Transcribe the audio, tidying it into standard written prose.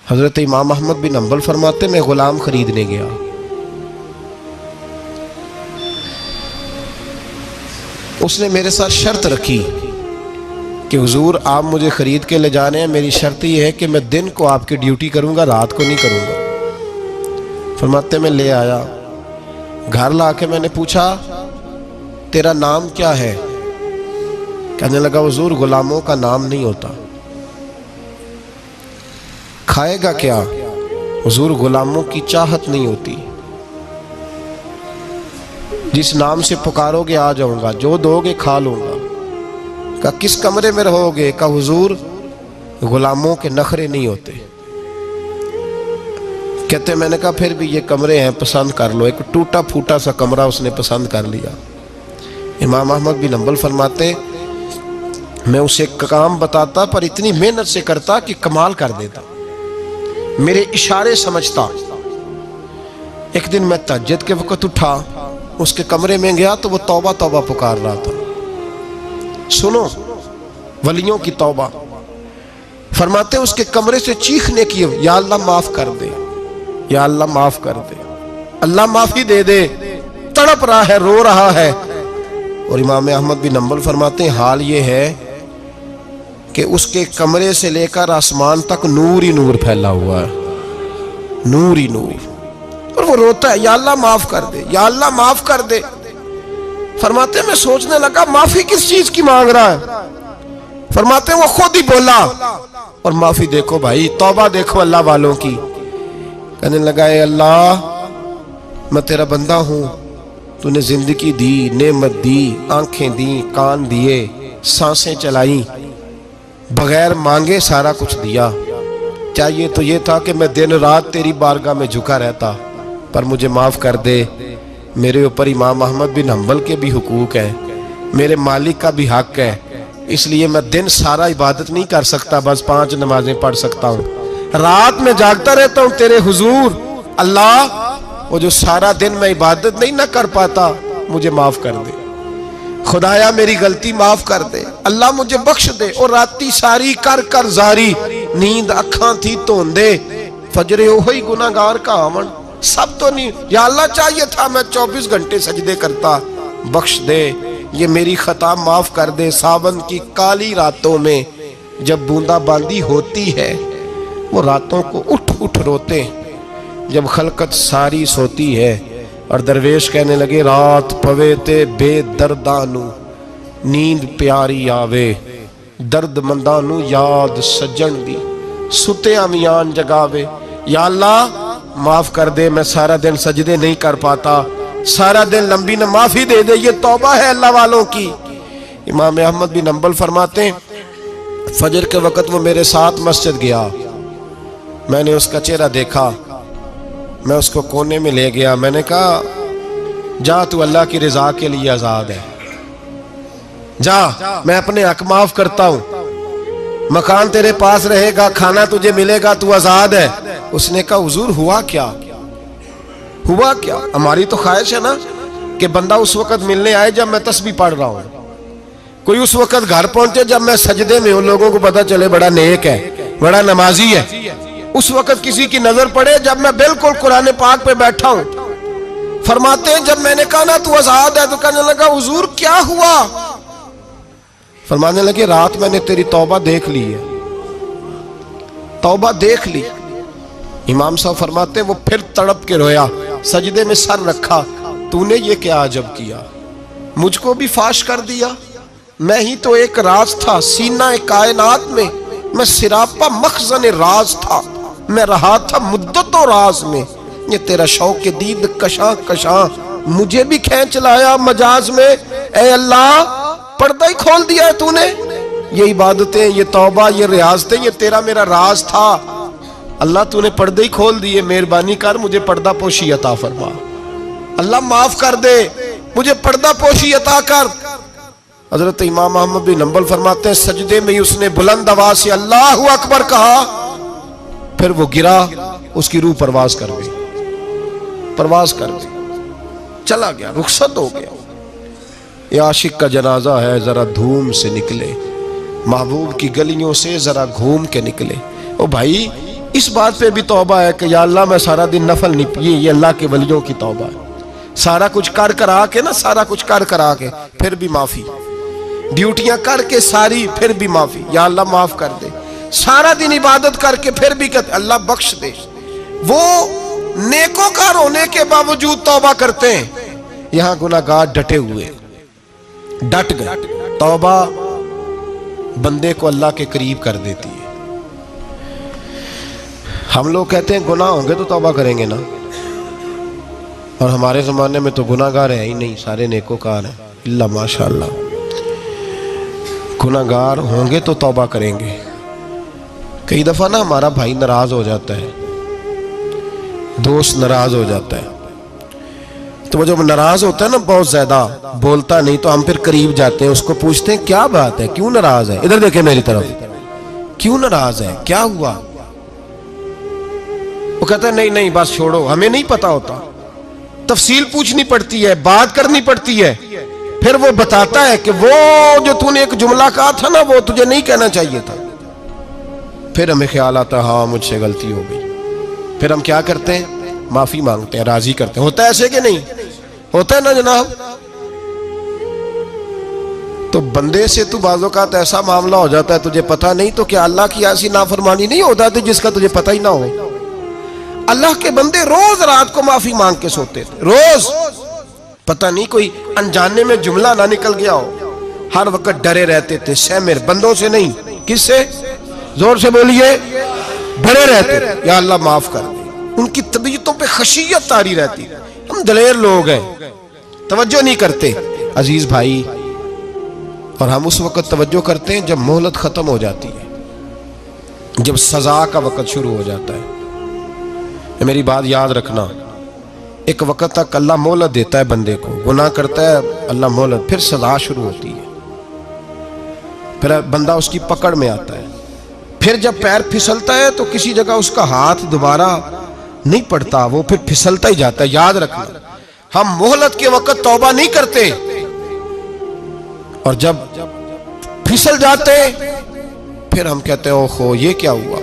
حضرت امام احمد بن حنبل فرماتے میں غلام خریدنے گیا، اس نے میرے ساتھ شرط رکھی کہ حضور آپ مجھے خرید کے لے جانے ہیں، میری شرط یہ ہے کہ میں دن کو آپ کی ڈیوٹی کروں گا، رات کو نہیں کروں گا۔ فرماتے میں لے آیا، گھر لا کے میں نے پوچھا تیرا نام کیا ہے؟ کہنے لگا حضور غلاموں کا نام نہیں ہوتا۔ کھائے گا کیا؟ حضور غلاموں کی چاہت نہیں ہوتی، جس نام سے پکارو گے آ جاؤں گا، جو دو گے کھا لوں گا۔ کہا کس کمرے میں رہو گے؟ کہا حضور غلاموں کے نخرے نہیں ہوتے۔ کہتے میں نے کہا پھر بھی یہ کمرے ہیں پسند کر لو۔ ایک ٹوٹا پھوٹا سا کمرہ اس نے پسند کر لیا۔ امام احمد بن حنبل فرماتے میں اسے کام بتاتا پر اتنی محنت سے کرتا کہ کمال کر دیتا، میرے اشارے سمجھتا۔ ایک دن میں تہجد کے وقت اٹھا، اس کے کمرے میں گیا تو وہ توبہ توبہ پکار رہا تھا۔ سنو ولیوں کی توبہ۔ فرماتے اس کے کمرے سے چیخنے کی، یا اللہ معاف کر دے، یا اللہ معاف کر دے، اللہ معافی دے دے، تڑپ رہا ہے، رو رہا ہے۔ اور امام احمد بن حنبل فرماتے ہیں حال یہ ہے کہ اس کے کمرے سے لے کر آسمان تک نور ہی نور پھیلا ہوا ہے، نور ہی نور۔ اور وہ روتا ہے یا اللہ معاف کر دے، یا اللہ معاف کر دے۔ فرماتے میں سوچنے لگا معافی کس چیز کی مانگ رہا ہے؟ فرماتے وہ خود ہی بولا، اور معافی دیکھو بھائی، توبہ دیکھو اللہ والوں کی۔ کہنے لگا اے اللہ میں تیرا بندہ ہوں، تو نے زندگی دی، نعمت دی، آنکھیں دی، کان دیے، سانسیں چلائیں، بغیر مانگے سارا کچھ دیا۔ چاہیے تو یہ تھا کہ میں دن رات تیری بارگاہ میں جھکا رہتا، پر مجھے معاف کر دے۔ میرے اوپر امام احمد بن حنبل کے بھی حقوق ہیں، میرے مالک کا بھی حق ہے، اس لیے میں دن سارا عبادت نہیں کر سکتا، بس 5 نمازیں پڑھ سکتا ہوں، رات میں جاگتا رہتا ہوں تیرے حضور۔ اللہ وہ جو سارا دن میں عبادت نہیں نہ کر پاتا مجھے معاف کر دے، خدایا میری غلطی معاف کر دے، اللہ مجھے بخش دے۔ اور راتی ساری کر کر زاری، نیند اکھاں تھی توندے، فجر ہوئی گناہگار کا آمن، سب تو نہیں، یا اللہ چاہیے تھا میں 24 گھنٹے سجدے کرتا، بخش دے، یہ میری خطا معاف کر دے۔ ساون کی کالی راتوں میں جب بوندا باندی ہوتی ہے، وہ راتوں کو اٹھ اٹھ روتے، جب خلقت ساری سوتی ہے۔ اور درویش کہنے لگے رات پوے تے بے دردانو، نیند پیاری آوے، درد مندانو یاد سجن دی، ستے امیان جگاوے۔ یا اللہ معاف کر دے، میں سارا دن سجدے نہیں کر پاتا، سارا دن لمبی نہ، معافی دے دے، یہ توبہ ہے اللہ والوں کی۔ امام احمد بن حنبل فرماتے ہیں فجر کے وقت وہ میرے ساتھ مسجد گیا، میں نے اس کا چہرہ دیکھا، میں اس کو کونے میں لے گیا، میں نے کہا جا تو اللہ کی رضا کے لیے آزاد ہے، جا میں اپنے حق معاف کرتا ہوں، مکان تیرے پاس رہے گا، کھانا تجھے ملے گا، تو آزاد ہے۔ اس نے کہا حضور ہوا کیا؟ ہوا کیا؟ ہماری تو خواہش ہے نا کہ بندہ اس وقت ملنے آئے جب میں تسبیح پڑھ رہا ہوں، کوئی اس وقت گھر پہنچے جب میں سجدے میں ہوں، لوگوں کو پتہ چلے بڑا نیک ہے، بڑا نمازی ہے۔ اس وقت کسی کی نظر پڑے جب میں بالکل قرآن پاک پہ بیٹھا ہوں۔ فرماتے ہیں جب میں نے کہا نا تو آزاد ہے، تو کہنے لگا حضور کیا ہوا؟ فرمانے لگے رات میں نے تیری توبہ دیکھ لی ہے، توبہ دیکھ لی۔ امام صاحب فرماتے ہیں وہ پھر تڑپ کے رویا، سجدے میں سر رکھا، تو نے یہ کیا عجب کیا، مجھ کو بھی فاش کر دیا، میں ہی تو ایک راز تھا سینہ کائنات میں سراپا مخزن راز تھا، میں رہا تھا مدت و راز میں، یہ تیرا شوق دید کشاں کشاں مجھے بھی کھینچ لایا مجاز میں۔ اے اللہ پردہ ہی کھول دیا ہے تو نے، یہ عبادتیں، یہ توبہ، یہ ریاضتیں، یہ تیرا میرا راز تھا، اللہ تو نے پردے ہی کھول دیے، مہربانی کر مجھے پردہ پوشی عطا فرما، اللہ معاف کر دے، مجھے پردہ پوشی عطا کر۔ حضرت امام احمد بن حنبل فرماتے ہیں سجدے میں ہی اس نے بلند آواز سے اللہ اکبر کہا، پھر وہ گرا، اس کی روح پرواز کر گئی، پرواز کر گئی، چلا گیا، رخصت ہو گیا۔ یہ عاشق کا جنازہ ہے، ذرا دھوم سے نکلے، محبوب کی گلیوں سے ذرا گھوم کے نکلے۔ او بھائی اس بات پہ بھی توبہ ہے کہ یا اللہ میں سارا دن نفل نہیں پی، یہ اللہ کے ولیوں کی توبہ ہے، سارا کچھ کر کرا کے نا، سارا کچھ کر کرا کے پھر بھی معافی، ڈیوٹیاں کر کے ساری پھر بھی معافی، یا اللہ معاف کر دے، سارا دن عبادت کر کے پھر بھی کہتے اللہ بخش دے۔ وہ نیکوکار ہونے کے باوجود توبہ کرتے ہیں، یہاں گناہگار ڈٹے ہوئے، ڈٹ گئے۔ توبہ بندے کو اللہ کے قریب کر دیتی ہے۔ ہم لوگ کہتے ہیں گناہ ہوں گے تو توبہ کریں گے نا، اور ہمارے زمانے میں تو گناہگار ہے ہی نہیں، سارے نیکوکار ہیں، اللہ ماشاءاللہ۔ گناہگار ہوں گے تو توبہ کریں گے۔ کئی دفعہ نا ہمارا بھائی ناراض ہو جاتا ہے، دوست ناراض ہو جاتا ہے، تو وہ جب ناراض ہوتا ہے نا بہت زیادہ بولتا نہیں، تو ہم پھر قریب جاتے ہیں، اس کو پوچھتے ہیں کیا بات ہے، کیوں ناراض ہے، ادھر دیکھیں میری طرف، کیوں ناراض ہے، کیا ہوا؟ وہ کہتا ہے نہیں نہیں بس چھوڑو، ہمیں نہیں پتا ہوتا، تفصیل پوچھنی پڑتی ہے، بات کرنی پڑتی ہے، پھر وہ بتاتا ہے کہ وہ جو تو نے ایک جملہ کہا تھا نا وہ تجھے نہیں کہنا چاہیے تھا۔ پھر ہمیں خیال آتا ہے ہاں مجھ سے غلطی ہو گئی، پھر ہم کیا کرتے ہیں؟ معافی مانگتے ہیں، راضی کرتے ہیں۔ ہوتا ہے ایسے کہ نہیں ہوتا ہے نا جناب؟ تو بندے سے تو بعض اوقات ایسا معاملہ ہو جاتا ہے تجھے پتہ نہیں، تو کیا اللہ کی ایسی نافرمانی نہیں ہو جاتی جس کا تجھے پتہ ہی نہ ہو؟ اللہ کے بندے روز رات کو معافی مانگ کے سوتے تھے، روز، پتہ نہیں کوئی انجانے میں جملہ نہ نکل گیا ہو، ہر وقت ڈرے رہتے تھے، سہمر بندوں سے نہیں، کس سے؟ زور سے بولیے، ڈرے رہتے تھے یا اللہ معاف کر دے۔ ان کی طبیعتوں پہ خشیت طاری رہتی۔ ہم دلیر لوگ ہیں، توجہ نہیں کرتے عزیز بھائی، اور ہم اس وقت توجہ کرتے ہیں جب مہلت ختم ہو جاتی ہے، جب سزا کا وقت شروع ہو جاتا ہے۔ میری بات یاد رکھنا، ایک وقت تک اللہ مہلت دیتا ہے بندے کو، گناہ کرتا ہے اللہ مہلت، پھر سزا شروع ہوتی ہے، پھر بندہ اس کی پکڑ میں آتا ہے، پھر جب پیر پھسلتا ہے تو کسی جگہ اس کا ہاتھ دوبارہ نہیں پڑتا، وہ پھر پھسلتا ہی جاتا ہے۔ یاد رکھنا، ہم مہلت کے وقت توبہ نہیں کرتے، اور جب پھسل جاتے پھر ہم کہتے ہیں اوہو یہ کیا ہوا،